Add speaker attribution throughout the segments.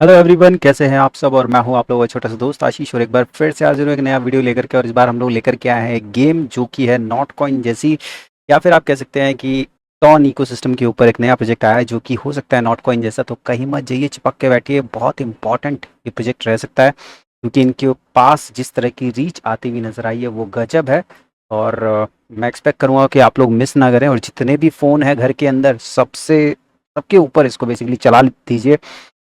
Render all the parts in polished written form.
Speaker 1: Hello everyone, कैसे हैं आप सब। और मैं हूं आप लोगों का छोटा सा दोस्त आशीष, और एक बार फिर से हाजिर हूं एक नया वीडियो लेकर के। और इस बार हम लोग लेकर के आए हैं एक गेम जो कि है नॉट कॉइन जैसी, या फिर आप कह सकते हैं कि टॉन इकोसिस्टम के ऊपर एक नया प्रोजेक्ट आया है जो कि हो सकता है नॉट कॉइन जैसा। तो कहीं मत जाइए, चिपक के बैठिए, बहुत इंपॉर्टेंट ये प्रोजेक्ट रह सकता है क्योंकि इनके पास जिस तरह की रीच आती हुई नजर आई है वो गजब है। और मैं एक्सपेक्ट करूंगा कि आप लोग मिस ना करें, और जितने भी फ़ोन है घर के अंदर सबके ऊपर इसको बेसिकली चला दीजिए,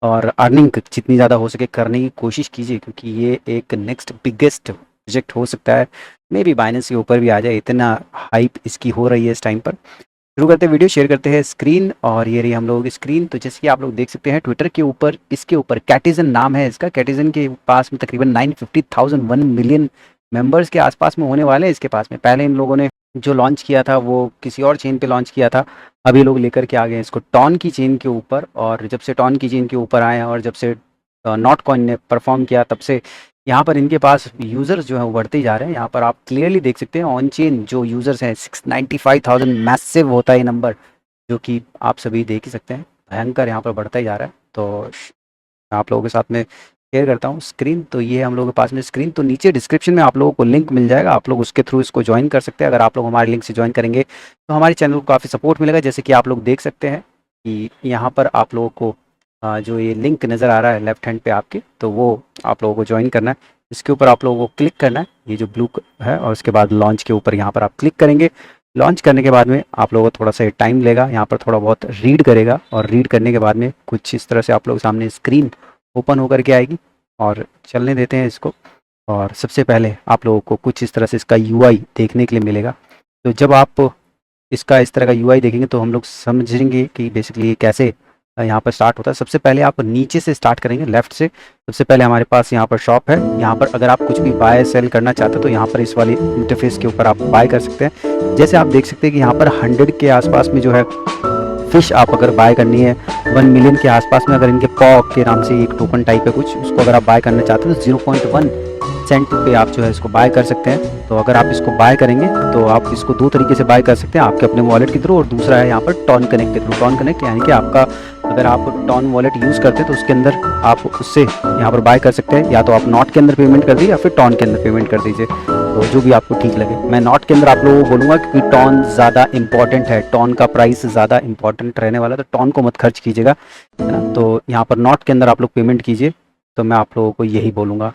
Speaker 1: और अर्निंग जितनी ज़्यादा हो सके करने की कोशिश कीजिए, क्योंकि ये एक नेक्स्ट बिगेस्ट प्रोजेक्ट हो सकता है। मे बी बाइनेंस के ऊपर भी आ जाए, इतना हाइप इसकी हो रही है इस टाइम पर। शुरू करते हैं वीडियो, शेयर करते हैं स्क्रीन। और ये रही हम लोगों की स्क्रीन। तो जैसे कि आप लोग देख सकते हैं ट्विटर के ऊपर, इसके ऊपर कैटिजन नाम है इसका। कैटिजन के पास में तकरीबन 950,000 1 मिलियन मेंबर्स के आसपास में होने वाले हैं इसके पास में। पहले इन लोगों ने जो लॉन्च किया था वो किसी और चेन पे लॉन्च किया था। अभी लोग लेकर के आ गए हैं इसको टॉन की चेन के ऊपर। और जब से टॉन की चेन के ऊपर आए हैं और जब से नॉट कॉइन ने परफॉर्म किया, तब से यहाँ पर इनके पास यूज़र्स जो हैं वो बढ़ते ही जा रहे हैं। यहाँ पर आप क्लियरली देख सकते हैं ऑन चेन जो यूज़र्स हैं 695,000 मैसिव होता है ये नंबर, जो कि आप सभी देख ही सकते हैं। भयंकर यहाँ पर बढ़ता ही जा रहा है। तो मैं आप लोगों के साथ में शेयर करता हूँ स्क्रीन। तो ये है हम लोगों के पास में स्क्रीन। तो नीचे डिस्क्रिप्शन में आप लोगों को लिंक मिल जाएगा, आप लोग उसके थ्रू इसको ज्वाइन कर सकते हैं। अगर आप लोग हमारे लिंक से ज्वाइन करेंगे तो हमारे चैनल को काफ़ी सपोर्ट मिलेगा। जैसे कि आप लोग देख सकते हैं कि यहाँ पर आप लोगों को जो ये लिंक नज़र आ रहा है लेफ्ट हैंड पे आपके, तो वो आप लोगों को ज्वाइन करना है। इसके ऊपर आप लोगों को क्लिक करना है, ये जो ब्लू है, और उसके बाद लॉन्च के ऊपर यहाँ पर आप क्लिक करेंगे। लॉन्च करने के बाद में आप लोगों को थोड़ा सा टाइम लेगा, यहाँ पर थोड़ा बहुत रीड करेगा, और रीड करने के बाद में कुछ इस तरह से आप लोग सामने स्क्रीन ओपन होकर के आएगी। और चलने देते हैं इसको। और सबसे पहले आप लोगों को कुछ इस तरह से इसका यूआई देखने के लिए मिलेगा। तो जब आप इसका इस तरह का यूआई देखेंगे तो हम लोग समझेंगे कि बेसिकली ये कैसे यहाँ पर स्टार्ट होता है। सबसे पहले आप नीचे से स्टार्ट करेंगे, लेफ्ट से। सबसे पहले हमारे पास यहाँ पर शॉप है। यहाँ पर अगर आप कुछ भी बाय सेल करना चाहते हो तो यहाँ पर इस वाली इंटरफेस के ऊपर आप बाय कर सकते हैं। जैसे आप देख सकते हैं कि यहाँ पर 100 के आसपास में जो है फिश आप अगर बाय करनी है, 1 मिलियन के आसपास में अगर इनके पॉ के नाम से एक टोकन टाइप है कुछ, उसको अगर आप बाय करना चाहते हो तो 0.1 सेंट पे आप जो है इसको बाय कर सकते हैं। तो अगर आप इसको बाय करेंगे तो आप इसको दो तरीके से बाय कर सकते हैं, आपके अपने वॉलेट के थ्रू, और दूसरा है यहाँ पर टॉन कनेक्ट के थ्रू। टॉन कनेक्ट यानी कि आपका अगर आप टॉन वॉलेट यूज़ करते हैं तो उसके अंदर आप उससे यहाँ पर बाय कर सकते हैं। या तो आप नॉट के अंदर पेमेंट कर दीजिए या फिर टॉन के अंदर पेमेंट कर दीजिए, तो जो भी आपको ठीक लगे। मैं नॉट के अंदर आप लोगों को बोलूँगा क्योंकि टॉन ज़्यादा इंपॉर्टेंट है, टॉन का प्राइस ज़्यादा इंपॉर्टेंट रहने वाला है, तो टॉन को मत खर्च कीजिएगा, है ना। तो यहाँ पर नॉट के अंदर आप लोग पेमेंट कीजिए, तो मैं आप लोगों को यही बोलूँगा।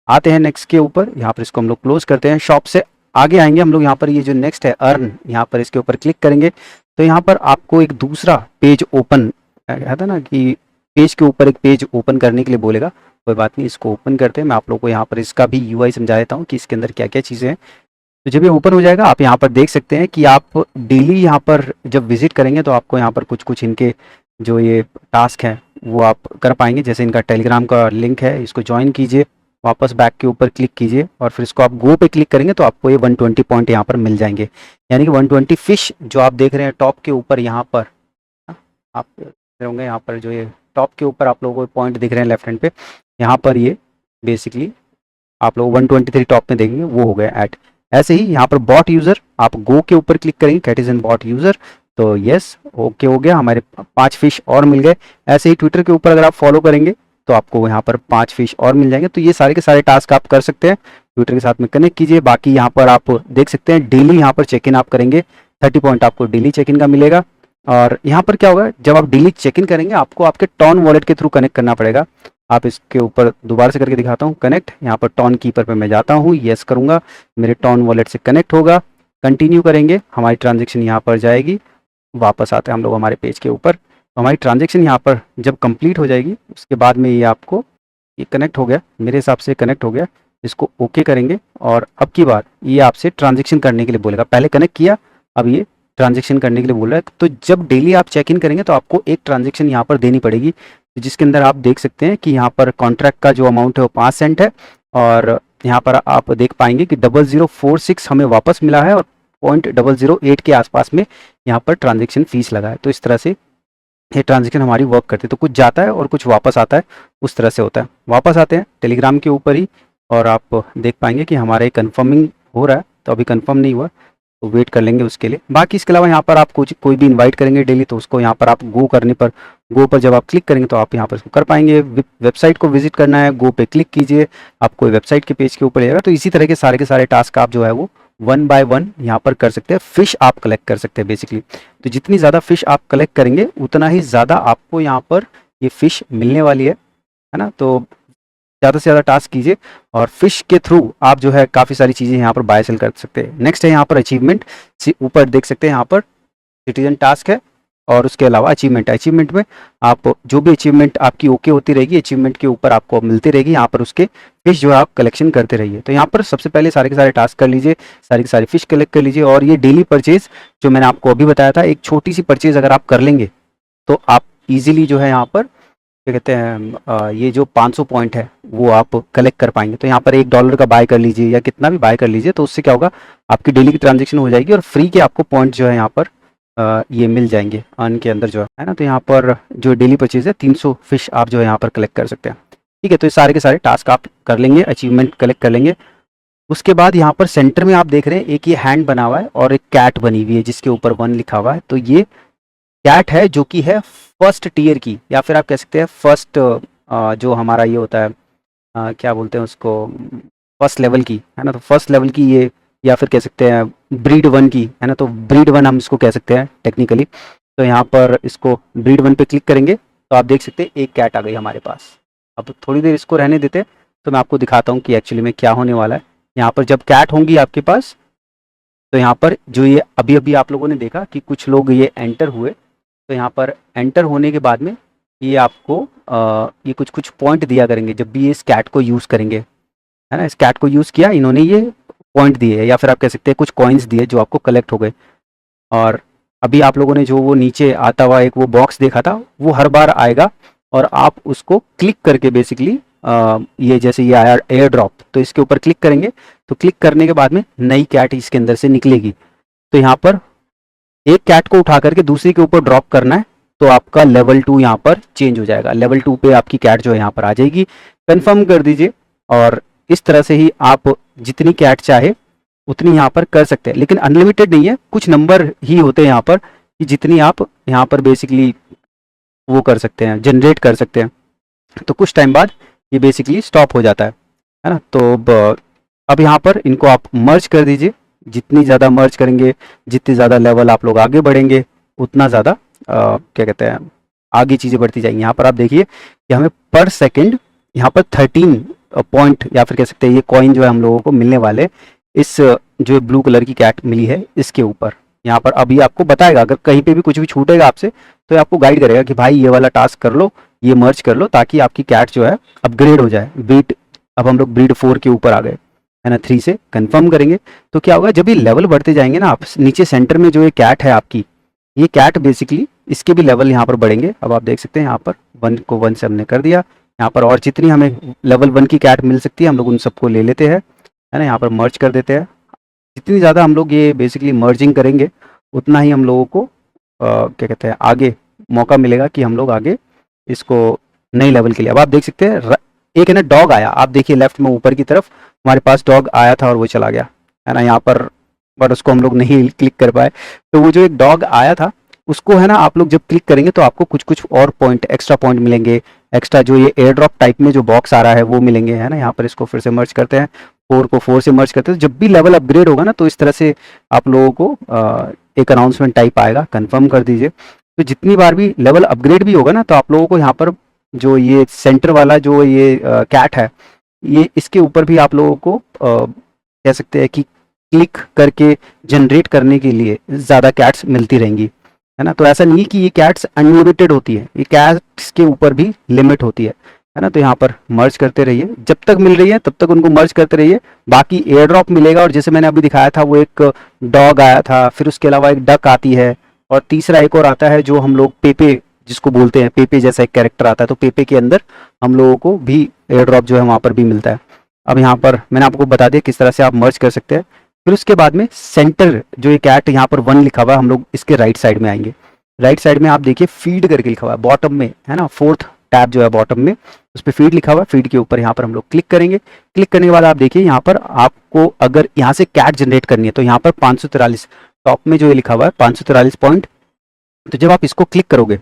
Speaker 1: आते हैं नेक्स्ट के ऊपर, यहाँ पर इसको हम लोग क्लोज करते हैं। शॉप से आगे आएंगे हम लोग, यहाँ पर ये जो नेक्स्ट है अर्न, यहाँ पर इसके ऊपर क्लिक करेंगे तो यहाँ पर आपको एक दूसरा पेज ओपन कहता है ना कि पेज के ऊपर एक पेज ओपन करने के लिए बोलेगा। कोई बात नहीं, इसको ओपन करते हैं। मैं आप लोगों को यहाँ पर इसका भी यूआई समझा देता हूँ कि इसके अंदर क्या क्या चीज़ें हैं। तो जब ये ओपन हो जाएगा आप यहाँ पर देख सकते हैं कि आप डेली यहाँ पर जब विजिट करेंगे तो आपको यहाँ पर कुछ कुछ इनके जो ये टास्क हैं वो आप कर पाएंगे। जैसे इनका टेलीग्राम का लिंक है, इसको ज्वाइन कीजिए, वापस बैक के ऊपर क्लिक कीजिए, और फिर इसको आप गो पे क्लिक करेंगे तो आपको ये 120 पॉइंट यहाँ पर मिल जाएंगे। यानी कि 120 फिश जो आप देख रहे हैं टॉप के ऊपर यहाँ पर, आप देख रहे होंगे यहाँ पर जो ये टॉप के ऊपर आप लोगों को पॉइंट दिख रहे हैं लेफ्ट हैंड पे, यहाँ पर ये बेसिकली आप लोग 123 टॉप में देखेंगे वो हो गया ऐड। ऐसे ही यहाँ पर बॉट यूज़र, आप गो के ऊपर क्लिक करेंगे, कैटिजन बॉट यूज़र, तो यस ओके हो गया, हमारे 5 फिश और मिल गए। ऐसे ही ट्विटर के ऊपर अगर आप फॉलो करेंगे तो आपको यहाँ पर 5 फिश और मिल जाएंगे। तो ये सारे के सारे टास्क आप कर सकते हैं, ट्विटर के साथ में कनेक्ट कीजिए। बाकी यहाँ पर आप देख सकते हैं डेली यहाँ पर चेक इन आप करेंगे, 30 पॉइंट आपको डेली चेक इन का मिलेगा। और यहाँ पर क्या होगा, जब आप डेली चेक इन करेंगे आपको आपके टॉन वॉलेट के थ्रू कनेक्ट करना पड़ेगा। आप इसके ऊपर दोबारा से करके दिखाता हूँ कनेक्ट। यहाँ पर टॉन कीपर पे मैं जाता हूँ, यस करूँगा, मेरे टॉन वॉलेट से कनेक्ट होगा। कंटिन्यू करेंगे, हमारी ट्रांजेक्शन यहाँ पर जाएगी। वापस आते हैं हम लोग हमारे पेज के ऊपर। तो हमारी ट्रांजेक्शन यहाँ पर जब कंप्लीट हो जाएगी उसके बाद में ये आपको ये कनेक्ट हो गया, मेरे हिसाब से कनेक्ट हो गया। इसको ओके करेंगे और अब की बार ये आपसे ट्रांजेक्शन करने के लिए बोलेगा। पहले कनेक्ट किया, अब ये ट्रांजेक्शन करने के लिए बोल रहा है। तो जब डेली आप चेक इन करेंगे तो आपको एक ट्रांजेक्शन यहाँ पर देनी पड़ेगी, जिसके अंदर आप देख सकते हैं कि यहाँ पर कॉन्ट्रैक्ट का जो अमाउंट है वो 5 सेंट है। और यहाँ पर आप देख पाएंगे कि 0046 हमें वापस मिला है, और 0.008 के आसपास में यहाँ पर ट्रांजेक्शन फीस लगा है। तो इस तरह से ये ट्रांजेक्शन हमारी वर्क करती है। तो कुछ जाता है और कुछ वापस आता है, उस तरह से होता है। वापस आते हैं टेलीग्राम के ऊपर ही, और आप देख पाएंगे कि हमारा कन्फर्मिंग हो रहा है। तो अभी कन्फर्म नहीं हुआ, तो वेट कर लेंगे उसके लिए। बाकी इसके अलावा यहाँ पर आप कुछ कोई भी इनवाइट करेंगे डेली, तो उसको यहाँ पर आप गो पर जब आप क्लिक करेंगे तो आप यहाँ पर इसको कर पाएंगे। वेबसाइट को विजिट करना है, गो पे क्लिक कीजिए, आपको वेबसाइट के पेज के ऊपर जाएगा। तो इसी तरह के सारे टास्क आप जो है वो वन बाय वन यहाँ पर कर सकते हैं। फिश आप कलेक्ट कर सकते हैं बेसिकली। तो जितनी ज़्यादा फिश आप कलेक्ट करेंगे उतना ही ज़्यादा आपको यहाँ पर ये फिश मिलने वाली है ना। तो ज़्यादा से ज़्यादा टास्क कीजिए और फिश के थ्रू आप जो है काफ़ी सारी चीज़ें यहाँ पर बाय सेल कर सकते हैं। नेक्स्ट है यहाँ पर अचीवमेंट, ऊपर देख सकते हैं यहाँ पर सिटीजन टास्क है और उसके अलावा अचीवमेंट है। अचीवमेंट में आप जो भी अचीवमेंट आपकी ओके होती रहेगी, अचीवमेंट के ऊपर आपको मिलती रहेगी। यहाँ पर उसके फिश जो है आप कलेक्शन करते रहिए। तो यहाँ पर सबसे पहले सारे के सारे टास्क कर लीजिए, सारी की सारी फिश कलेक्ट कर लीजिए। और ये डेली परचेज जो मैंने आपको अभी बताया था, एक छोटी सी परचेज अगर आप कर लेंगे तो आप इजीली जो है यहाँ पर क्या कहते हैं ये जो 500 पॉइंट है वो आप कलेक्ट कर पाएंगे। तो यहाँ पर $1 का बाय कर लीजिए या कितना भी बाय कर लीजिए, तो उससे क्या होगा, आपकी डेली की ट्रांजेक्शन हो जाएगी और फ्री के आपको पॉइंट जो है यहाँ पर ये मिल जाएंगे अर्न के अंदर जो है ना। तो यहाँ पर जो डेली परचेज है 300 फिश आप जो है यहाँ पर कलेक्ट कर सकते हैं। ठीक है, तो ये सारे के सारे टास्क आप कर लेंगे, अचीवमेंट कलेक्ट कर लेंगे। उसके बाद यहाँ पर सेंटर में आप देख रहे हैं एक ये हैंड बना हुआ है और एक कैट बनी हुई है जिसके ऊपर 1 लिखा हुआ है। तो ये कैट है जो कि है फर्स्ट टीयर की, या फिर आप कह सकते हैं फर्स्ट जो हमारा ये होता है क्या बोलते हैं उसको, फर्स्ट लेवल की है ना। तो फर्स्ट लेवल की ये, या फिर कह सकते हैं ब्रीड 1 की है ना। तो ब्रीड 1 हम इसको कह सकते हैं टेक्निकली। तो यहाँ पर इसको ब्रीड 1 पे क्लिक करेंगे तो आप देख सकते हैं एक कैट आ गई हमारे पास। अब थोड़ी देर इसको रहने देते हैं तो मैं आपको दिखाता हूँ कि एक्चुअली में क्या होने वाला है। यहाँ पर जब कैट होंगी आपके पास, तो यहाँ पर जो ये अभी अभी आप लोगों ने देखा कि कुछ लोग ये एंटर हुए, तो यहाँ पर एंटर होने के बाद में ये आपको ये कुछ पॉइंट दिया करेंगे जब भी ये इस कैट को यूज़ करेंगे, है ना। इस कैट को यूज़ किया, इन्होंने ये पॉइंट दिए या फिर आप कह सकते हैं कुछ कॉइन्स दिए जो आपको कलेक्ट हो गए। और अभी आप लोगों ने जो वो नीचे आता हुआ एक वो बॉक्स देखा था, वो हर बार आएगा और आप उसको क्लिक करके बेसिकली ये जैसे ये आया एयर ड्रॉप, तो इसके ऊपर क्लिक करेंगे तो क्लिक करने के बाद में नई कैट इसके अंदर से निकलेगी। तो यहाँ पर एक कैट को उठा करके दूसरी के ऊपर ड्रॉप करना है तो आपका लेवल 2 यहाँ पर चेंज हो जाएगा। लेवल 2 पे आपकी कैट जो है यहाँ पर आ जाएगी। कंफर्म कर दीजिए और इस तरह से ही आप जितनी कैट चाहे उतनी यहाँ पर कर सकते हैं, लेकिन अनलिमिटेड नहीं है, कुछ नंबर ही होते हैं यहाँ पर कि जितनी आप यहाँ पर बेसिकली वो कर सकते हैं, जनरेट कर सकते हैं। तो कुछ टाइम बाद ये बेसिकली स्टॉप हो जाता है ना। तो अब यहाँ पर इनको आप मर्ज कर दीजिए। जितनी ज़्यादा मर्ज करेंगे, जितनी ज़्यादा लेवल आप लोग आगे बढ़ेंगे, उतना ज़्यादा क्या कहते हैं आगे चीज़ें बढ़ती जाएंगी। यहाँ पर आप देखिए कि हमें पर सेकंड यहाँ पर 13 पॉइंट या फिर कह सकते हैं ये कॉइन जो है हम लोगों को मिलने वाले इस जो ब्लू कलर की कैट मिली है इसके ऊपर। यहाँ पर अभी आपको बताएगा, अगर कहीं पे भी कुछ भी छूटेगा आपसे तो ये आपको गाइड करेगा कि भाई ये वाला टास्क कर लो, ये मर्ज कर लो, ताकि आपकी कैट जो है अपग्रेड हो जाए। ब्रीड, अब हम लोग ब्रीड 4 के ऊपर आ गए है ना। 3 से कंफर्म करेंगे तो क्या होगा, जब ये लेवल बढ़ते जाएंगे ना, आप नीचे सेंटर में जो ये कैट है आपकी, ये कैट बेसिकली इसके भी लेवल यहाँ पर बढ़ेंगे। अब आप देख सकते हैं यहाँ पर 1 को 1 से हमने कर दिया। यहाँ पर और जितनी हमें लेवल 1 की कैट मिल सकती है हम लोग उन सबको ले लेते हैं, है ना। यहाँ पर मर्ज कर देते हैं। जितनी ज़्यादा हम लोग ये बेसिकली मर्जिंग करेंगे उतना ही हम लोगों को क्या कहते हैं आगे मौका मिलेगा कि हम लोग आगे इसको नई लेवल के लिए। अब आप देख सकते हैं एक है ना डॉग आया, आप देखिए लेफ्ट में ऊपर की तरफ हमारे पास डॉग आया था और वो चला गया है ना यहाँ पर उसको हम लोग नहीं क्लिक कर पाए। तो वो जो एक डॉग आया था उसको है ना आप लोग जब क्लिक करेंगे तो आपको कुछ और पॉइंट, एक्स्ट्रा पॉइंट मिलेंगे। एक्स्ट्रा जो ये एयर ड्रॉप टाइप में जो बॉक्स आ रहा है वो मिलेंगे, है ना। यहाँ पर इसको फिर से मर्ज करते हैं, 4 को 4 से मर्ज करते हैं। जब भी लेवल अपग्रेड होगा ना तो इस तरह से आप लोगों को एक अनाउंसमेंट टाइप आएगा, कंफर्म कर दीजिए। तो जितनी बार भी लेवल अपग्रेड भी होगा ना तो आप लोगों को यहाँ पर जो ये सेंटर वाला जो ये कैट है, ये इसके ऊपर भी आप लोगों को कह सकते हैं कि क्लिक करके जनरेट करने के लिए ज़्यादा कैट्स मिलती रहेंगी, है ना। तो ऐसा नहीं कि ये कैट्स अनलिमिटेड होती है, ये कैट्स के ऊपर भी लिमिट होती है ना। तो यहाँ पर मर्ज करते रहिए, जब तक मिल रही है तब तक उनको मर्ज करते रहिए। बाकी एयर ड्रॉप मिलेगा और जैसे मैंने अभी दिखाया था वो एक डॉग आया था, फिर उसके अलावा एक डक आती है और तीसरा एक और आता है जो हम लोग पेपे जिसको बोलते हैं, पेपे जैसा एक कैरेक्टर आता है। तो पेपे के अंदर हम लोगों को भी एयर ड्रॉप जो है वहाँ पर भी मिलता है। अब यहाँ पर मैंने आपको बता दिया किस तरह से आप मर्ज कर सकते हैं। फिर उसके बाद में सेंटर जो ये कैट यहाँ पर 1 लिखा हुआ है, हम लोग इसके राइट साइड में आएंगे। राइट साइड में आप देखिए फीड करके लिखा हुआ है बॉटम में, है ना। 4th टैब जो है बॉटम में, उस पर फीड लिखा हुआ है, फीड के ऊपर यहाँ पर हम लोग क्लिक करेंगे। क्लिक करने के बाद आप देखिए यहाँ पर आपको अगर यहाँ से कैट जनरेट करनी है तो यहाँ पर 543 टॉप में जो ये लिखा हुआ है 543 पॉइंट, तो जब आप इसको क्लिक करोगे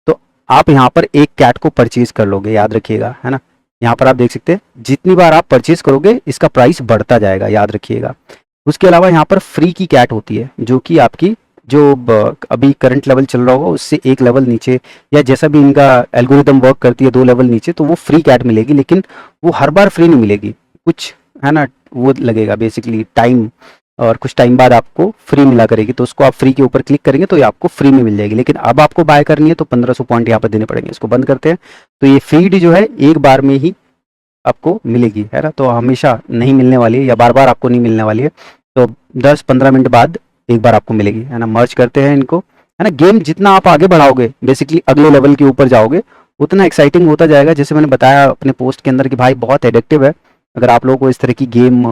Speaker 1: तो आप यहाँ पर एक कैट को परचेज कर लोगे, याद रखिएगा, है ना। यहाँ पर आप देख सकते हैं जितनी बार आप परचेज करोगे इसका प्राइस बढ़ता जाएगा, याद रखिएगा। उसके अलावा यहाँ पर फ्री की कैट होती है जो कि आपकी जो अभी करंट लेवल चल रहा होगा उससे एक लेवल नीचे, या जैसा भी इनका एल्गोरिदम वर्क करती है 2 लेवल नीचे, तो वो फ्री कैट मिलेगी, लेकिन वो हर बार फ्री नहीं मिलेगी, कुछ है ना वो लगेगा बेसिकली टाइम, और कुछ टाइम बाद आपको फ्री मिला करेगी, तो उसको आप फ्री के ऊपर क्लिक करेंगे तो ये आपको फ्री में मिल जाएगी। लेकिन अब आपको बाय करनी है तो 1500 पॉइंट यहाँ पर देने पड़ेंगे। इसको बंद करते हैं। तो ये फीड जो है एक बार में ही आपको मिलेगी, है ना, तो हमेशा नहीं मिलने वाली है या बार बार आपको नहीं मिलने वाली है, तो 10-15 मिनट बाद एक बार आपको मिलेगी, है ना। मर्ज करते हैं इनको, है ना। गेम जितना आप आगे बढ़ाओगे बेसिकली अगले लेवल के ऊपर जाओगे उतना एक्साइटिंग होता जाएगा। जैसे मैंने बताया अपने पोस्ट के अंदर कि भाई बहुत एडिक्टिव है, अगर आप लोगों को इस तरह की गेम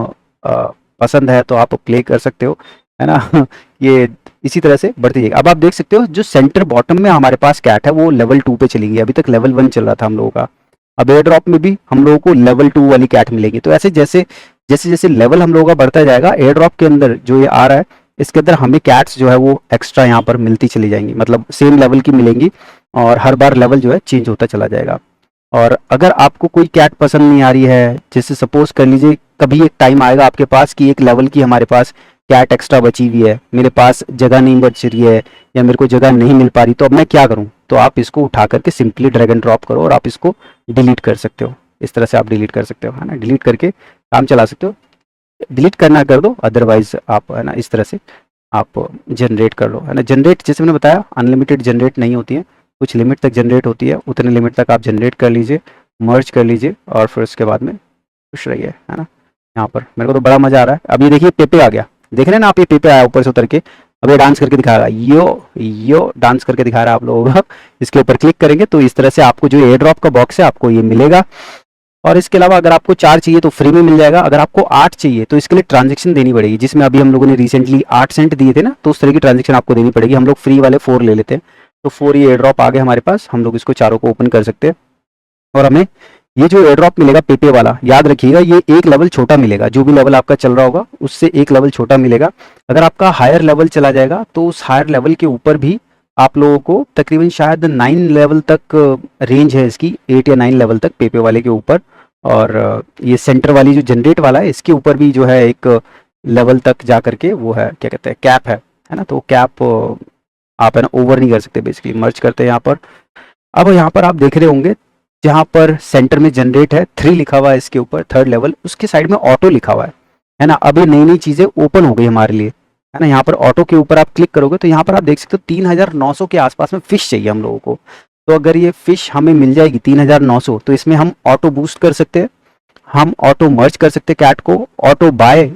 Speaker 1: पसंद है तो आप प्ले कर सकते हो, है ना। ये इसी तरह से बढ़ती जाएगी। अब आप देख सकते हो जो सेंटर बॉटम में हमारे पास कैट है वो लेवल 2 पे चली गई, अभी तक लेवल 1 चल रहा था हम लोगों का। अब एयर ड्रॉप में भी हम लोगों को लेवल 2 वाली कैट मिलेगी। तो ऐसे जैसे जैसे जैसे लेवल हम लोगों का बढ़ता जाएगा, एयर ड्रॉप के अंदर जो ये आ रहा है इसके अंदर हमें कैट्स जो है वो एक्स्ट्रा यहाँ पर मिलती चली जाएंगी, मतलब सेम लेवल की मिलेंगी और हर बार लेवल जो है चेंज होता चला जाएगा। और अगर आपको कोई कैट पसंद नहीं आ रही है, जैसे सपोज कर लीजिए कभी एक टाइम आएगा आपके पास कि एक लेवल की हमारे पास कैट एक्स्ट्रा बची हुई है, मेरे पास जगह नहीं बच रही है या मेरे को जगह नहीं मिल पा रही, तो अब मैं क्या करूं, तो आप इसको उठा करके सिंपली ड्रैग एंड ड्रॉप करो और आप इसको डिलीट कर सकते हो। इस तरह से आप डिलीट कर सकते हो, है ना, डिलीट करके काम चला सकते हो। डिलीट करना कर दो, अदरवाइज आप, है ना, इस तरह से आप जनरेट कर लो, है ना। जनरेट जैसे मैंने बताया अनलिमिटेड जनरेट नहीं होती है, कुछ लिमिट तक जनरेट होती है, उतने लिमिट तक आप जनरेट कर लीजिए, मर्ज कर लीजिए और फिर उसके बाद में खुश रहिए, है ना। यहाँ पर मेरे को तो बड़ा मजा आ रहा है। अब ये देखिए पेपे आ गया, देख रहे हैं ना आप, ये पेपे आया ऊपर से उतर के, अब ये डांस करके दिखा रहा है, यो डांस करके दिखा रहा है आप लोगों को। इसके ऊपर क्लिक करेंगे तो इस तरह से आपको जो एयर ड्रॉप का बॉक्स है आपको ये मिलेगा। और इसके अलावा अगर आपको 4 चाहिए तो फ्री में मिल जाएगा, अगर आपको 8 चाहिए तो इसके लिए ट्रांजेक्शन देनी पड़ेगी, जिसमें अभी हम लोगों ने रिसेंटली 8 सेंट दिए थे ना, तो उस तरह की ट्रांजेक्शन आपको देनी पड़ेगी। हम लोग फ्री वाले 4 ले लेते हैं, तो 4 ये एयर ड्रॉप आ गए हमारे पास, हम लोग इसको चारों को ओपन कर सकते हैं। और हमें ये जो एयर ड्रॉप मिलेगा पेपे वाला, याद रखिएगा ये एक लेवल छोटा मिलेगा, जो भी लेवल आपका चल रहा होगा उससे एक लेवल छोटा मिलेगा। अगर आपका हायर लेवल चला जाएगा तो उस हायर लेवल के ऊपर भी आप लोगों को तकरीबन शायद 9 लेवल तक रेंज है इसकी, 8 या 9 लेवल तक पेपे वाले के ऊपर। और ये सेंटर वाली जो जनरेट वाला है इसके ऊपर भी जो है एक लेवल तक जा करके वो है, क्या कहते हैं, कैप है ना। तो कैप आप, है ना, ओवर नहीं कर सकते। बेसिकली मर्ज करते हैं यहाँ पर। अब यहाँ पर आप देख रहे होंगे जहाँ पर सेंटर में जनरेट है 3 लिखा हुआ है इसके ऊपर, 3rd लेवल, उसके साइड में ऑटो लिखा हुआ है ना। अब ये नई नई चीजें ओपन हो गई हमारे लिए, है ना। यहाँ पर ऑटो के ऊपर आप क्लिक करोगे तो यहाँ पर आप देख सकते हो 3900 के आसपास में फिश चाहिए हम लोगों को। तो अगर ये फिश हमें मिल जाएगी 3900, तो इसमें हम ऑटो बूस्ट कर सकते हैं, हम ऑटो मर्ज कर सकते हैं कैट को, ऑटो बाय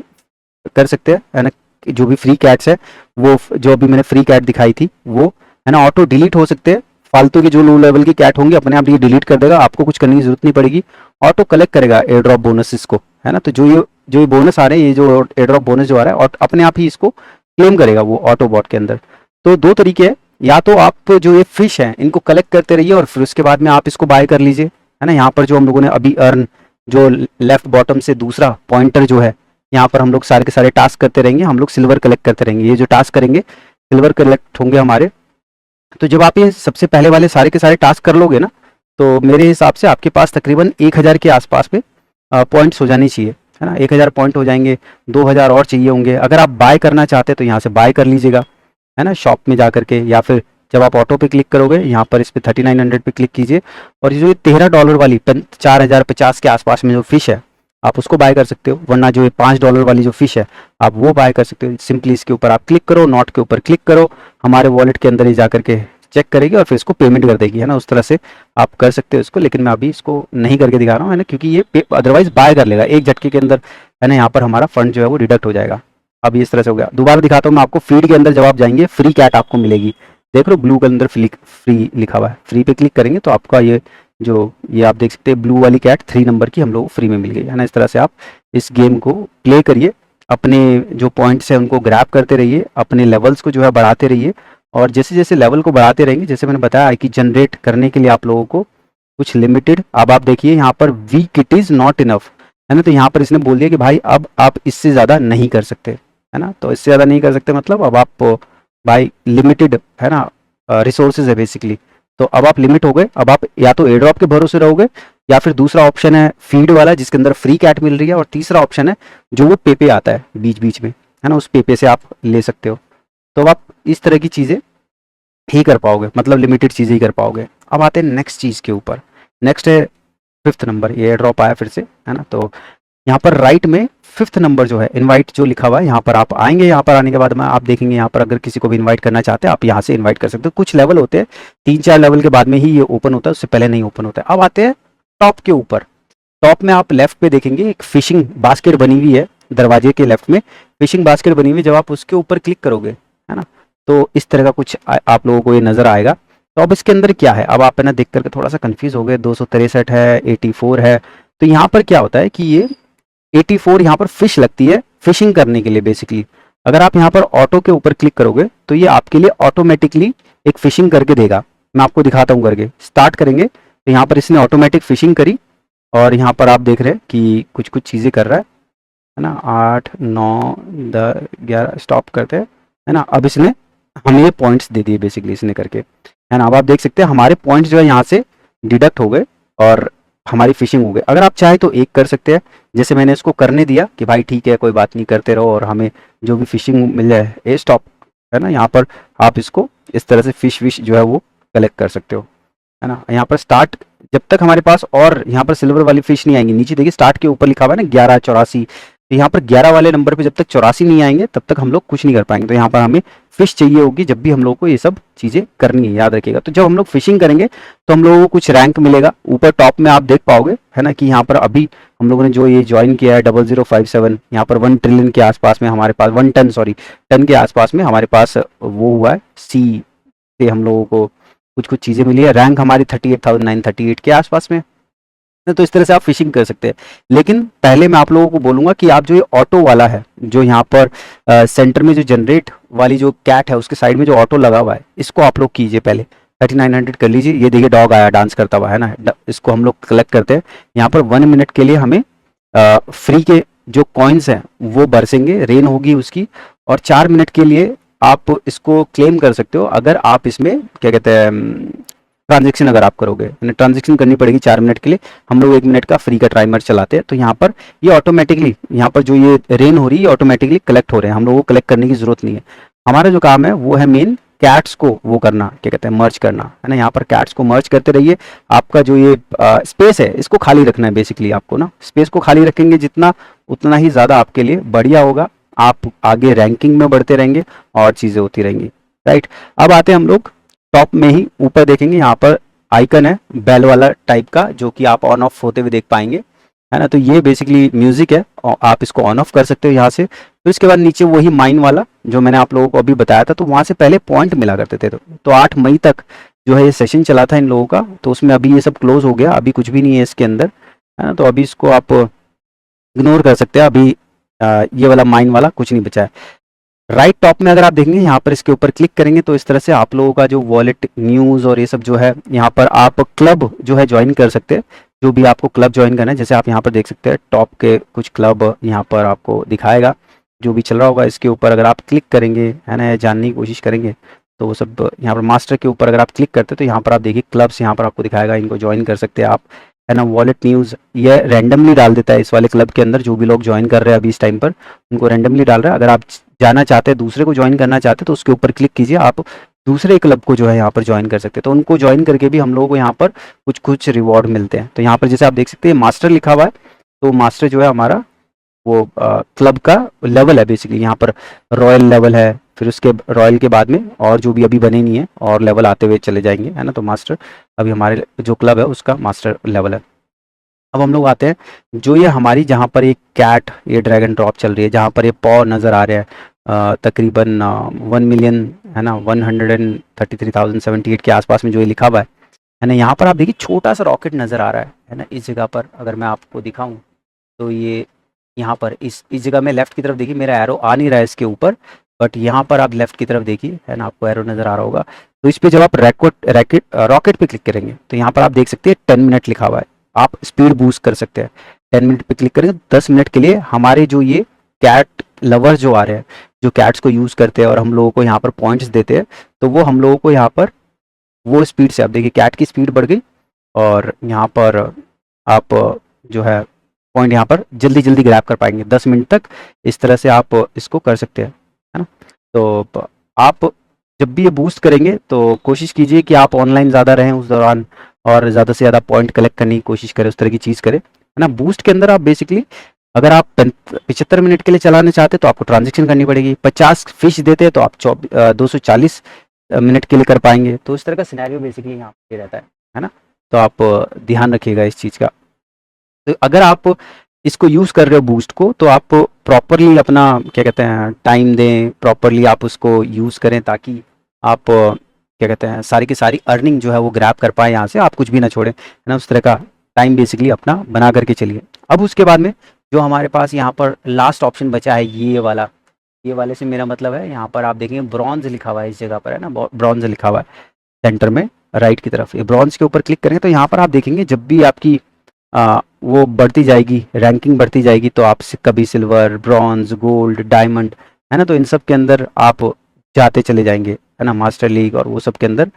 Speaker 1: कर सकते हैं, है ना। जो भी फ्री कैट्स है वो, जो अभी मैंने फ्री कैट दिखाई थी वो, है ना, ऑटो डिलीट हो सकते हैं। फालतू की जो लो लेवल की कैट होंगी अपने आप ये डिलीट कर देगा, आपको कुछ करने की जरूरत नहीं पड़ेगी। ऑटो कलेक्ट करेगा एयर ड्रॉप बोनसेस को, है ना। तो जो ये बोनस आ रहे हैं, ये जो एयर ड्रॉप बोनस जो आ रहा है और अपने आप ही इसको क्लेम करेगा वो ऑटो बॉट के अंदर। तो 2 तरीके हैं, या तो आप जो ये फिश हैं इनको कलेक्ट करते रहिए और फिर उसके बाद में आप इसको बाय कर लीजिए, है ना। यहाँ पर जो हम लोगों ने अभी अर्न, जो लेफ्ट बॉटम से दूसरा पॉइंटर जो है, यहाँ पर हम लोग सारे के सारे टास्क करते रहेंगे, हम लोग सिल्वर कलेक्ट करते रहेंगे। ये जो टास्क करेंगे सिल्वर कलेक्ट होंगे हमारे। तो जब आप ये सबसे पहले वाले सारे के सारे टास्क कर लोगे ना, तो मेरे हिसाब से आपके पास तकरीबन 1000 के आसपास में पॉइंट्स हो जाने चाहिए, है ना। 1000 पॉइंट हो जाएंगे, 2000 और चाहिए होंगे। अगर आप बाय करना चाहते हैं तो यहाँ से बाय कर लीजिएगा, है ना, शॉप में जा करके, या फिर जब आप ऑटो पे क्लिक करोगे यहाँ पर इस पे 3900 पे क्लिक कीजिए और ये जो $13 वाली 4050 के आसपास में जो फिश है आप उसको बाय कर सकते हो। वरना जो ये $5 वाली जो फिश है आप वो बाय कर सकते हो। सिंपली इसके ऊपर आप क्लिक करो, नॉट के ऊपर क्लिक करो, हमारे वॉलेट के अंदर ही जा करके चेक करेगी और फिर इसको पेमेंट कर देगी, है ना। उस तरह से आप कर सकते हो इसको, लेकिन मैं अभी इसको नहीं करके दिखा रहा हूँ, है ना, क्योंकि ये अदरवाइज बाय कर लेगा एक झटके के अंदर, है ना। यहाँ पर हमारा फंड जो है वो डिडक्ट हो जाएगा। अभी इस तरह से हो गया। दोबारा दिखाता हूँ मैं आपको। फीड के अंदर जब आप जाएंगे फ्री कैट आपको मिलेगी, देख लो ब्लू के अंदर फ्री लिखा हुआ है। फ्री पे क्लिक करेंगे तो आपका ये आप देख सकते हैं ब्लू वाली कैट 3 नंबर की हम लोग फ्री में मिल गई, है ना। इस तरह से आप इस गेम को प्ले करिए, अपने जो पॉइंट्स हैं उनको ग्रैब करते रहिए, अपने लेवल्स को जो है बढ़ाते रहिए। और जैसे जैसे लेवल को बढ़ाते रहेंगे, जैसे मैंने बताया कि जनरेट करने के लिए आप लोगों को कुछ लिमिटेड। अब आप देखिए यहाँ पर weak it is not enough, है ना। तो यहाँ पर इसने बोल दिया कि भाई अब आप इससे ज़्यादा नहीं कर सकते, है ना। तो इससे ज़्यादा नहीं कर सकते मतलब अब आप भाई लिमिटेड, है ना, रिसोर्सेज है बेसिकली। तो अब आप लिमिट हो गए, अब आप या तो एयर ड्रॉप के भरोसे रहोगे, या फिर दूसरा ऑप्शन है फीड वाला जिसके अंदर फ्री कैट मिल रही है, और तीसरा ऑप्शन है जो वो पेपे आता है बीच बीच में, है ना, उस पेपे से आप ले सकते हो। तो अब आप इस तरह की चीज़ें ही कर पाओगे, मतलब लिमिटेड चीज़ें ही कर पाओगे। अब आते हैं नेक्स्ट चीज़ के ऊपर। नेक्स्ट है फिफ्थ नंबर, ये एयर ड्रॉप आया फिर से, है ना। तो यहाँ पर राइट में फिफ्थ नंबर जो है इनवाइट जो लिखा हुआ है, यहाँ पर आप आएंगे, यहाँ पर आने के बाद में आप देखेंगे यहाँ पर अगर किसी को भी इनवाइट करना चाहते हैं आप यहाँ से इनवाइट कर सकते हो। कुछ लेवल होते हैं, 3-4 लेवल के बाद में ही ये ओपन होता है, उससे पहले नहीं ओपन होता है। अब आते हैं टॉप के ऊपर। टॉप में आप लेफ्ट पे देखेंगे एक फिशिंग बास्केट बनी हुई है, दरवाजे के लेफ्ट में फिशिंग बास्केट बनी हुई है। जब आप उसके ऊपर क्लिक करोगे, है ना, तो इस तरह का कुछ आप लोगों को ये नजर आएगा। तो अब इसके अंदर क्या है, अब आप है ना देख करके थोड़ा सा कंफ्यूज हो गए। 263 है, 84 है। तो यहाँ पर क्या होता है कि ये 84 यहाँ पर फिश लगती है फिशिंग करने के लिए बेसिकली। अगर आप यहाँ पर ऑटो के ऊपर क्लिक करोगे तो ये आपके लिए ऑटोमेटिकली एक फिशिंग करके देगा। मैं आपको दिखाता हूँ करके। स्टार्ट करेंगे तो यहाँ पर इसने ऑटोमेटिक फिशिंग करी, और यहाँ पर आप देख रहे हैं कि कुछ कुछ चीज़ें कर रहा है ना। 8, 9, 10, 11 स्टॉप करते हैं, है ना। अब इसने हमें ये पॉइंट्स दे दिए बेसिकली इसने करके, है ना। अब आप देख सकते हैं हमारे पॉइंट्स जो है यहाँ से डिडक्ट हो गए और हमारी फिशिंग हो गई। अगर आप चाहे तो एक कर सकते हैं, जैसे मैंने इसको करने दिया कि भाई ठीक है कोई बात नहीं करते रहो और हमें जो भी फिशिंग मिल जाए ए स्टॉप, है ना। यहाँ पर आप इसको इस तरह से फिश विश जो है वो कलेक्ट कर सकते हो, है ना। यहाँ पर स्टार्ट, जब तक हमारे पास और यहाँ पर सिल्वर वाली फिश नहीं आएंगी, नीचे देखिए स्टार्ट के ऊपर लिखा हुआ है ना 1184, तो यहाँ पर 11 वाले नंबर पे जब तक 84 नहीं आएंगे तब तक हम लोग कुछ नहीं कर पाएंगे। तो यहाँ पर हमें फिश चाहिए होगी जब भी हम लोग को ये सब चीज़ें करनी है, याद रखिएगा। तो जब हम लोग फिशिंग करेंगे तो हम लोगों को कुछ रैंक मिलेगा। ऊपर टॉप में आप देख पाओगे, है ना, कि यहाँ पर अभी हम लोगों ने जो ये ज्वाइन किया है 0057, यहाँ पर 1 ट्रिलियन के आसपास में हमारे पास 1 टन, सॉरी टन के आसपास में हमारे पास वो हुआ है। सी से हम लोगों को कुछ कुछ चीज़ें मिली है। रैंक हमारी 38,938 के आसपास में। तो इस तरह से आप फिशिंग कर सकते हैं। लेकिन पहले मैं आप लोगों को बोलूंगा कि आप जो ये ऑटो वाला है, जो यहाँ पर सेंटर में जो जनरेट वाली जो कैट है उसके साइड में जो ऑटो लगा हुआ है, इसको आप लोग कीजिए पहले। 3900 कर लीजिए। ये देखिए डॉग आया डांस करता हुआ, है ना। इसको हम लोग कलेक्ट करते हैं। यहाँ पर 1 मिनट के लिए हमें फ्री के जो कॉइन्स हैं वो बरसेंगे, रेन होगी उसकी। और 4 मिनट के लिए आप इसको क्लेम कर सकते हो अगर आप इसमें क्या कहते हैं ट्रांजेक्शन अगर आप करोगे, ट्रांजेक्शन करनी पड़ेगी 4 मिनट के लिए। हम लोग 1 मिनट का फ्री का टाइमर चलाते हैं। तो यहाँ पर ये ऑटोमेटिकली, यहाँ पर जो ये रेन हो रही है ऑटोमेटिकली कलेक्ट हो रहे हैं, हम लोगों को कलेक्ट करने की जरूरत नहीं है। हमारा जो काम है वो है मेन कैट्स को वो करना, क्या कहते हैं मर्ज करना, है ना। यहाँ पर कैट्स को मर्ज करते रहिए। आपका जो ये स्पेस है इसको खाली रखना है बेसिकली आपको ना। स्पेस को खाली रखेंगे जितना, उतना ही ज़्यादा आपके लिए बढ़िया होगा। आप आगे रैंकिंग में बढ़ते रहेंगे और चीज़ें होती रहेंगी, राइट। अब आते हैं हम लोग टॉप में ही ऊपर देखेंगे, यहाँ पर आइकन है बेल वाला टाइप का, जो कि आप ऑन ऑफ होते हुए देख पाएंगे, है ना। तो ये बेसिकली म्यूजिक है और आप इसको ऑन ऑफ कर सकते हो यहाँ से। तो इसके बाद नीचे वही माइन वाला जो मैंने आप लोगों को अभी बताया था, तो वहाँ से पहले पॉइंट मिला करते थे। तो 8 मई तक जो है ये सेशन चला था इन लोगों का। तो उसमें अभी ये सब क्लोज हो गया, अभी कुछ भी नहीं है इसके अंदर, है ना। तो अभी इसको आप इग्नोर कर सकते हैं। अभी ये वाला माइन वाला कुछ नहीं बचा है। राइट टॉप में अगर आप देखेंगे यहाँ पर इसके ऊपर क्लिक करेंगे तो इस तरह से आप लोगों का जो वॉलेट न्यूज़ और ये सब जो है, यहाँ पर आप क्लब जो है ज्वाइन कर सकते हैं। जो भी आपको क्लब ज्वाइन करना है, जैसे आप यहाँ पर देख सकते हैं टॉप के कुछ क्लब यहाँ पर आपको दिखाएगा जो भी चल रहा होगा। इसके ऊपर अगर आप क्लिक करेंगे, है ना, जानने की कोशिश करेंगे तो वो सब यहाँ पर मास्टर के ऊपर अगर आप क्लिक करते हैं तो यहाँ पर आप देखिए क्लब्स यहाँ पर आपको दिखाएगा, इनको ज्वाइन कर सकते हैं आप, है ना। वॉलेट न्यूज़ ये रैंडमली डाल देता है इस वाले क्लब के अंदर, जो भी लोग ज्वाइन कर रहे हैं अभी इस टाइम पर उनको रैंडमली डाल रहा है। अगर आप जाना चाहते हैं, दूसरे को ज्वाइन करना चाहते हैं, तो उसके ऊपर क्लिक कीजिए, आप दूसरे क्लब को जो है यहाँ पर ज्वाइन कर सकते हैं। तो उनको ज्वाइन करके भी हम लोगों को यहाँ पर कुछ कुछ रिवॉर्ड मिलते हैं। तो यहाँ पर जैसे आप देख सकते हैं मास्टर लिखा हुआ है, तो मास्टर जो है हमारा वो क्लब का लेवल है बेसिकली। यहाँ पर रॉयल लेवल है, फिर उसके रॉयल के बाद में और जो भी अभी बने नहीं है और लेवल आते हुए चले जाएंगे, है ना। तो मास्टर अभी हमारे जो क्लब है उसका मास्टर लेवल है। अब हम लोग आते हैं जो ये हमारी जहाँ पर एक कैट ये ड्रैगन ड्रॉप चल रही है, जहाँ पर ये पॉ नज़र आ रहा है, तकरीबन 1 मिलियन, है ना, 133,078 के आसपास में जो ये लिखा हुआ है ना। यहाँ पर आप देखिए छोटा सा रॉकेट नज़र आ रहा है ना। इस जगह पर अगर मैं आपको दिखाऊं तो ये यहाँ पर इस जगह में लेफ्ट की तरफ देखिए मेरा एरो आ नहीं रहा है इसके ऊपर, बट यहाँ पर आप लेफ्ट की तरफ देखिए, है ना, आपको एरो नज़र आ रहा होगा। तो इस पे जब आप रॉकेट पे क्लिक करेंगे तो यहाँ पर आप देख सकते हैं 10 मिनट लिखा हुआ है। आप स्पीड बूस्ट कर सकते हैं। 10 मिनट पे क्लिक करेंगे, 10 मिनट के लिए हमारे जो ये कैट लवर जो आ रहे हैं, जो कैट्स को यूज़ करते हैं और हम लोगों को यहाँ पर पॉइंट्स देते हैं, तो वो हम लोगों को यहाँ पर वो स्पीड से, आप देखिए कैट की स्पीड बढ़ गई और यहाँ पर आप जो है पॉइंट यहाँ पर जल्दी जल्दी ग्रैब कर पाएंगे 10 मिनट तक। इस तरह से आप इसको कर सकते हैं, है ना। तो आप जब भी ये बूस्ट करेंगे तो कोशिश कीजिए कि आप ऑनलाइन ज़्यादा रहें उस दौरान और ज़्यादा से ज़्यादा पॉइंट कलेक्ट करने की कोशिश करें, उस तरह की चीज़ करें, है ना। बूस्ट के अंदर आप बेसिकली अगर आप 75 मिनट के लिए चलाना चाहते हैं तो आपको ट्रांजेक्शन करनी पड़ेगी। 50 फिश देते हैं तो आप 240 मिनट के लिए कर पाएंगे। तो इस तरह का सिनेरियो बेसिकली यहाँ पे रहता है ना। तो आप ध्यान रखिएगा इस चीज़ का। तो अगर आप इसको यूज़ कर रहे हो बूस्ट को, तो आप प्रॉपरली अपना क्या कहते हैं टाइम दें, प्रॉपरली आप उसको यूज़ करें ताकि आप क्या कहते हैं सारी की सारी अर्निंग जो है वो ग्रैब कर पाए यहाँ से, आप कुछ भी ना छोड़ें, है ना। उस तरह का टाइम बेसिकली अपना बना करके चलिए। अब उसके बाद में जो हमारे पास यहाँ पर लास्ट ऑप्शन बचा है ये वाला, ये वाले से मेरा मतलब है यहाँ पर आप देखेंगे ब्रॉन्ज लिखा हुआ है इस जगह पर, है ना, ब्रॉन्ज लिखा हुआ है सेंटर में राइट की तरफ। ये ब्रॉन्ज के ऊपर क्लिक करेंगे तो यहाँ पर आप देखेंगे जब भी आपकी वो बढ़ती जाएगी, रैंकिंग बढ़ती जाएगी, तो आप कभी सिल्वर, ब्रॉन्ज, गोल्ड, डायमंड, है ना, तो इन सब के अंदर आप जाते चले जाएंगे, है ना, मास्टर लीग और वो सब के अंदर।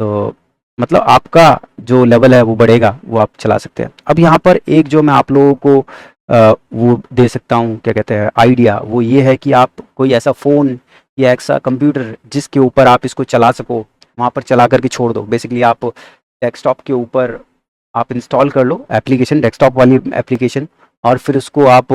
Speaker 1: तो मतलब आपका जो लेवल है वो बढ़ेगा, वो आप चला सकते हैं। अब यहाँ पर एक जो मैं आप लोगों को वो दे सकता हूँ क्या कहते हैं आइडिया, वो ये है कि आप कोई ऐसा फ़ोन या ऐसा कंप्यूटर जिसके ऊपर आप इसको चला सको, वहाँ पर चला करके छोड़ दो। बेसिकली आप डेस्कटॉप के ऊपर आप इंस्टॉल कर लो एप्लीकेशन, डेस्कटॉप वाली एप्लीकेशन, और फिर उसको आप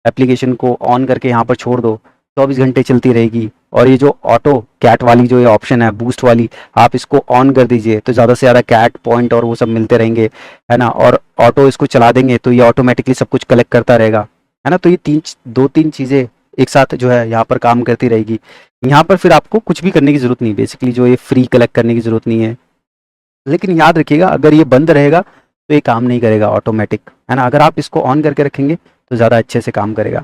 Speaker 1: एप्लीकेशन को ऑन करके यहाँ पर छोड़ दो, 24 घंटे चलती रहेगी। और ये जो ऑटो कैट वाली जो ये ऑप्शन है बूस्ट वाली, आप इसको ऑन कर दीजिए तो ज़्यादा से ज़्यादा कैट पॉइंट और वो सब मिलते रहेंगे, है ना। और ऑटो इसको चला देंगे तो ये ऑटोमेटिकली सब कुछ कलेक्ट करता रहेगा, है ना। तो ये दो तीन चीज़ें एक साथ जो है यहाँ पर काम करती रहेगी। यहाँ पर फिर आपको कुछ भी करने की ज़रूरत नहीं, बेसिकली जो ये फ्री कलेक्ट करने की ज़रूरत नहीं है। लेकिन याद रखिएगा अगर ये बंद रहेगा तो ये काम नहीं करेगा ऑटोमेटिक, है ना। अगर आप इसको ऑन करके रखेंगे तो ज़्यादा अच्छे से काम करेगा।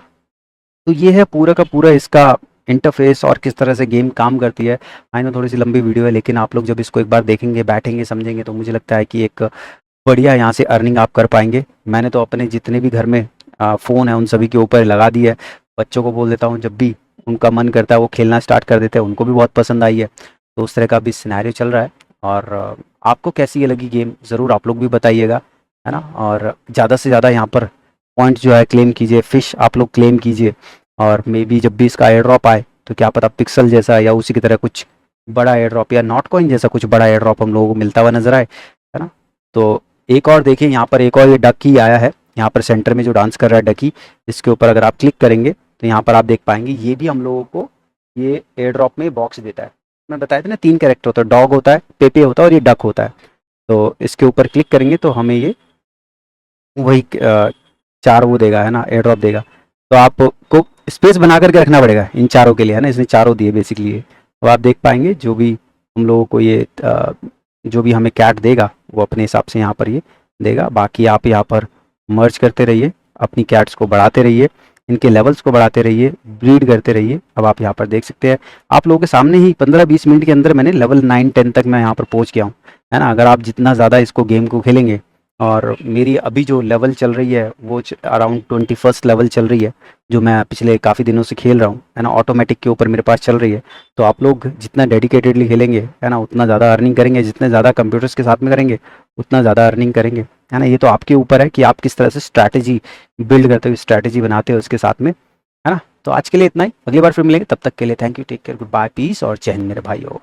Speaker 1: तो ये है पूरा का पूरा इसका इंटरफेस और किस तरह से गेम काम करती है। आई नो थोड़ी सी लंबी वीडियो है, लेकिन आप लोग जब इसको एक बार देखेंगे, बैठेंगे, समझेंगे, तो मुझे लगता है कि एक बढ़िया यहाँ से अर्निंग आप कर पाएंगे। मैंने तो अपने जितने भी घर में फ़ोन है उन सभी के ऊपर लगा दी है। बच्चों को बोल देता हूँ जब भी उनका मन करता है वो खेलना स्टार्ट कर देते हैं, उनको भी बहुत पसंद आई है। तो उस तरह का भी सिनेरियो चल रहा है। और आपको कैसी ये लगी गेम ज़रूर आप लोग भी बताइएगा, है ना। और ज़्यादा से ज़्यादा यहाँ पर पॉइंट जो है क्लेम कीजिए, फ़िश आप लोग क्लेम कीजिए। और मे बी जब भी इसका एयर ड्रॉप आए तो क्या पता पिक्सल जैसा या उसी की तरह कुछ बड़ा एयर ड्रॉप या नॉट कॉइन जैसा कुछ बड़ा एयर ड्रॉप हम लोगों को मिलता हुआ नजर आए, है ना। तो एक और देखिए यहाँ पर एक और ये डकी आया है, यहाँ पर सेंटर में जो डांस कर रहा है डकी, इसके ऊपर अगर आप क्लिक करेंगे तो यहाँ पर आप देख पाएंगे ये भी हम लोगों को ये एयर ड्रॉप में बॉक्स देता है। मैं बताया था ना 3 कैरेक्टर होता है, डॉग होता है, पेपे होता है और ये डक होता है। तो इसके ऊपर क्लिक करेंगे तो हमें ये वही 4 वो देगा, है ना, एयर ड्रॉप देगा। तो आपको स्पेस बना करके रखना पड़ेगा इन चारों के लिए, है ना। इसने चारों दिए बेसिकली ये। तो आप देख पाएंगे जो भी हम लोगों को ये जो भी हमें कैट देगा वो अपने हिसाब से यहाँ पर ये देगा। बाकी आप यहाँ पर मर्ज करते रहिए, अपनी कैट्स को बढ़ाते रहिए, इनके लेवल्स को बढ़ाते रहिए, ब्रीड करते रहिए। अब आप यहाँ पर देख सकते हैं आप लोगों के सामने ही 15-20 मिनट के अंदर मैंने लेवल 9-10 तक मैं यहाँ पर पहुँच गया हूँ, है ना। अगर आप जितना ज़्यादा इसको गेम को खेलेंगे, और मेरी अभी जो लेवल चल रही है वो अराउंड 21st लेवल चल रही है, जो मैं पिछले काफ़ी दिनों से खेल रहा हूँ, है ना। ऑटोमेटिक के ऊपर मेरे पास चल रही है। तो आप लोग जितना डेडिकेटेडली खेलेंगे, है ना, उतना ज़्यादा अर्निंग करेंगे। जितने ज़्यादा कंप्यूटर्स के साथ में करेंगे उतना ज़्यादा अर्निंग करेंगे, है ना। ये तो आपके ऊपर है कि आप किस तरह से स्ट्रैटेजी बिल्ड करते हो, स्ट्रैटेजी बनाते हो उसके साथ में, है ना। तो आज के लिए इतना ही, अगली बार फिर मिलेंगे, तब तक के लिए thank you, take care, good bye, peace और जय हिंद मेरे भाइयों।